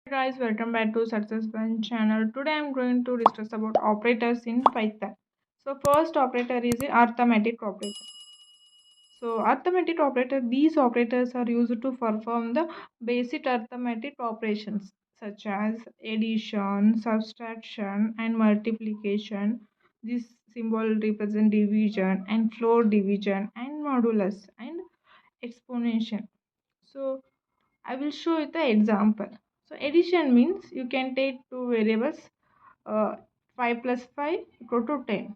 Guys, welcome back to Success One channel. Today I'm going to discuss about operators in Python. So first operator is the arithmetic operator. So arithmetic operator, these operators are used to perform the basic arithmetic operations such as addition, subtraction and multiplication. This symbol represent division and floor division and modulus and exponential. So I will show you the example. So addition means you can take two variables, uh, 5 plus 5 equal to 10.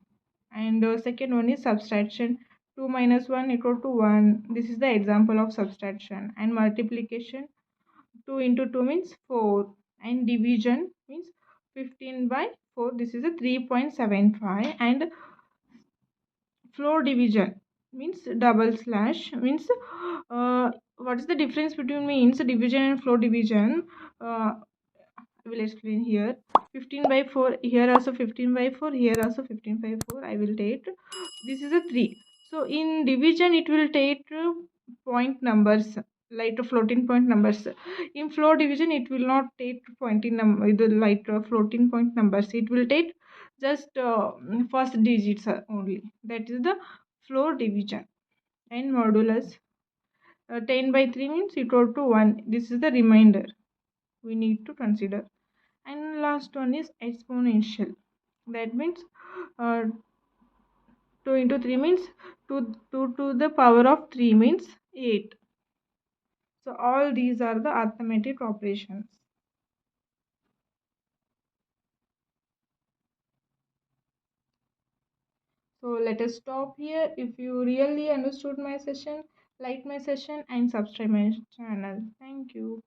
And second one is subtraction, 2 minus 1 equal to 1. This is the example of subtraction. And multiplication, 2 into 2 means 4. And division means 15 by 4. This is a 3.75. And floor division means double slash means what is the difference between means division and floor division. I will explain here. 15 by 4, here also 15 by 4, here also 15 by 4. I will take this is a 3. So in division it will take point numbers like floating point numbers. In floor division it will not take pointing number like floating point numbers. It will take just first digits only. That is the floor division. And modulus, 10 by 3 means equal to 1. This is the remainder we need to consider. And last one is exponential. That means uh, 2 into 3 means 2 to the power of 3 means 8. So all these are the arithmetic operations. So let us stop here. If you really understood my session, like my session and subscribe my channel. Thank you.